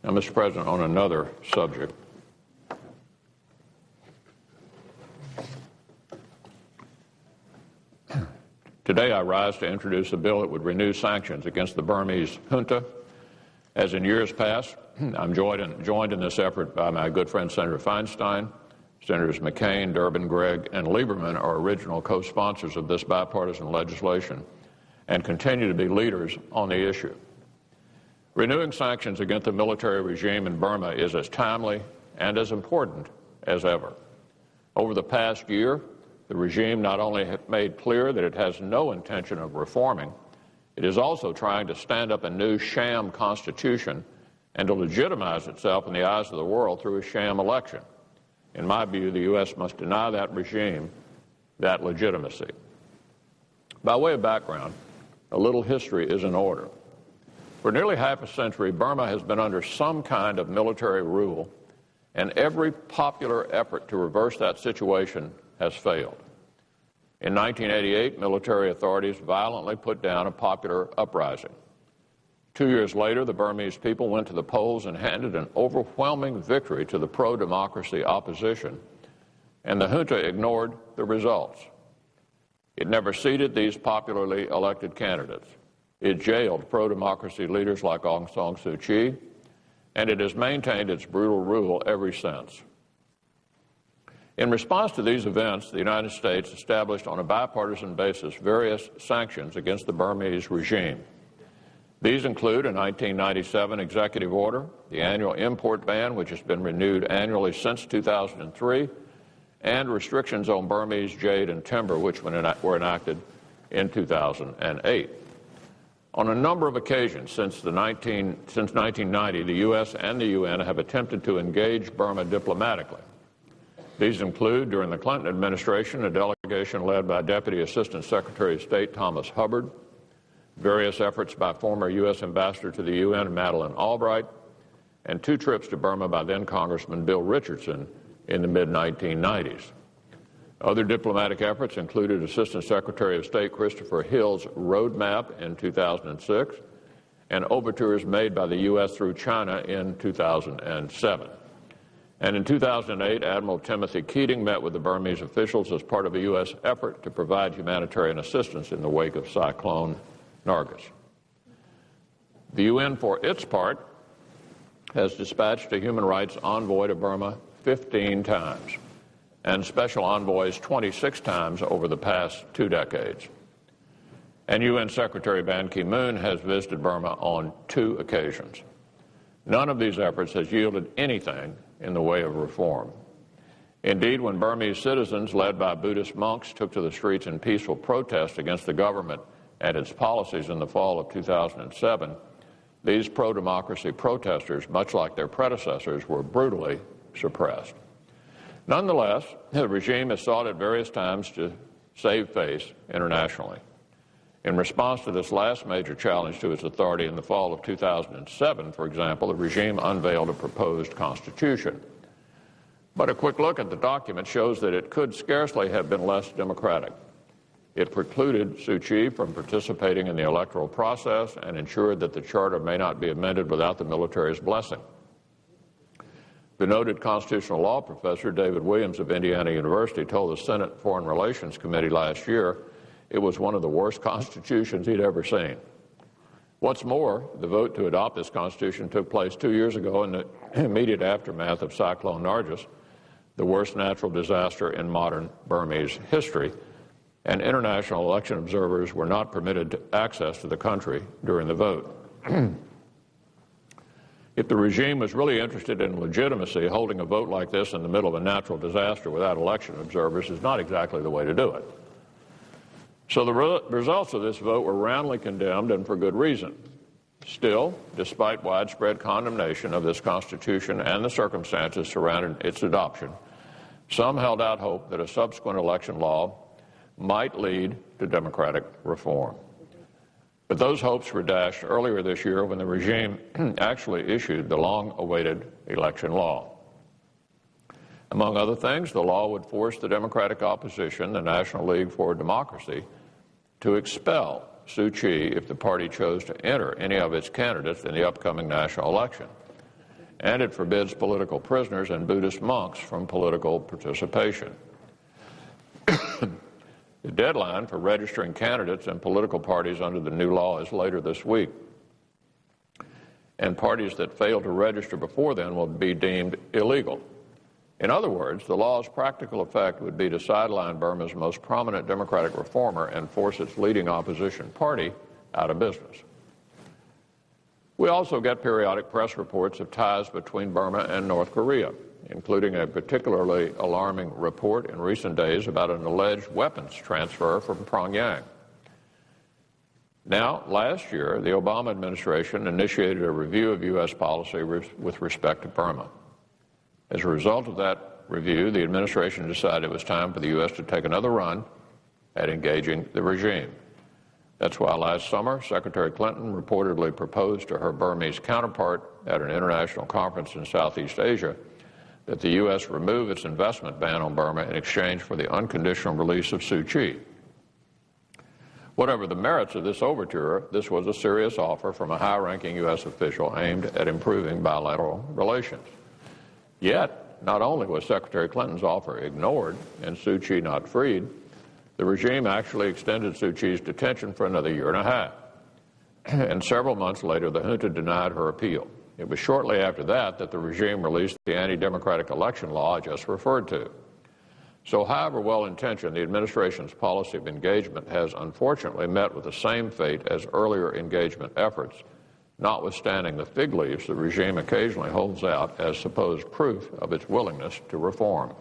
Now, Mr. President, on another subject, today I rise to introduce a bill that would renew sanctions against the Burmese junta. As in years past, I'm joined in this effort by my good friend Senator Feinstein. Senators McCain, Durbin, Gregg, and Lieberman are original co-sponsors of this bipartisan legislation and continue to be leaders on the issue. Renewing sanctions against the military regime in Burma is as timely and as important as ever. Over the past year, the regime not only has made clear that it has no intention of reforming, it is also trying to stand up a new sham constitution and to legitimize itself in the eyes of the world through a sham election. In my view, the U.S. must deny that regime that legitimacy. By way of background, a little history is in order. For nearly half a century, Burma has been under some kind of military rule, and every popular effort to reverse that situation has failed. In 1988, military authorities violently put down a popular uprising. 2 years later, the Burmese people went to the polls and handed an overwhelming victory to the pro-democracy opposition, and the junta ignored the results. It never seated these popularly elected candidates. It jailed pro-democracy leaders like Aung San Suu Kyi, and it has maintained its brutal rule ever since. In response to these events, the United States established on a bipartisan basis various sanctions against the Burmese regime. These include a 1997 executive order, the annual import ban, which has been renewed annually since 2003, and restrictions on Burmese jade and timber, which were enacted in 2008. On a number of occasions since 1990, the U.S. and the UN have attempted to engage Burma diplomatically. These include, during the Clinton administration, a delegation led by Deputy Assistant Secretary of State Thomas Hubbard, various efforts by former U.S. Ambassador to the UN Madeleine Albright, and 2 trips to Burma by then-Congressman Bill Richardson in the mid-1990s. Other diplomatic efforts included Assistant Secretary of State Christopher Hill's roadmap in 2006 and overtures made by the U.S. through China in 2007. And in 2008, Admiral Timothy Keating met with the Burmese officials as part of a U.S. effort to provide humanitarian assistance in the wake of Cyclone Nargis. The UN, for its part, has dispatched a human rights envoy to Burma 15 times, and special envoys 26 times over the past 2 decades. And UN Secretary Ban Ki-moon has visited Burma on 2 occasions. None of these efforts has yielded anything in the way of reform. Indeed, when Burmese citizens, led by Buddhist monks, took to the streets in peaceful protest against the government and its policies in the fall of 2007, these pro-democracy protesters, much like their predecessors, were brutally suppressed. Nonetheless, the regime has sought at various times to save face internationally. In response to this last major challenge to its authority in the fall of 2007, for example, the regime unveiled a proposed constitution. But a quick look at the document shows that it could scarcely have been less democratic. It precluded Suu Kyi from participating in the electoral process and ensured that the charter may not be amended without the military's blessing. The noted constitutional law professor David Williams of Indiana University told the Senate Foreign Relations Committee last year it was one of the worst constitutions he'd ever seen. What's more, the vote to adopt this constitution took place 2 years ago in the immediate aftermath of Cyclone Nargis, the worst natural disaster in modern Burmese history, and international election observers were not permitted access to the country during the vote. If the regime was really interested in legitimacy, holding a vote like this in the middle of a natural disaster without election observers is not exactly the way to do it. So the results of this vote were roundly condemned, and for good reason. Still, despite widespread condemnation of this Constitution and the circumstances surrounding its adoption, some held out hope that a subsequent election law might lead to democratic reform. But those hopes were dashed earlier this year when the regime actually issued the long-awaited election law. Among other things, the law would force the Democratic opposition, the National League for Democracy, to expel Suu Kyi if the party chose to enter any of its candidates in the upcoming national election. and it forbids political prisoners and Buddhist monks from political participation. The deadline for registering candidates and political parties under the new law is later this week, and parties that fail to register before then will be deemed illegal. In other words, the law's practical effect would be to sideline Burma's most prominent democratic reformer and force its leading opposition party out of business. We also get periodic press reports of ties between Burma and North Korea, including a particularly alarming report in recent days about an alleged weapons transfer from Pyongyang. Now, last year, the Obama administration initiated a review of U.S. policy with respect to Burma. As a result of that review, the administration decided it was time for the U.S. to take another run at engaging the regime. That's why last summer, Secretary Clinton reportedly proposed to her Burmese counterpart at an international conference in Southeast Asia that the U.S. remove its investment ban on Burma in exchange for the unconditional release of Suu Kyi. Whatever the merits of this overture, this was a serious offer from a high-ranking U.S. official aimed at improving bilateral relations. Yet, not only was Secretary Clinton's offer ignored and Suu Kyi not freed, the regime actually extended Suu Kyi's detention for another year and a half. And several months later, the junta denied her appeal. It was shortly after that that the regime released the anti-democratic election law I just referred to. So however well-intentioned, the administration's policy of engagement has unfortunately met with the same fate as earlier engagement efforts, notwithstanding the fig leaves the regime occasionally holds out as supposed proof of its willingness to reform.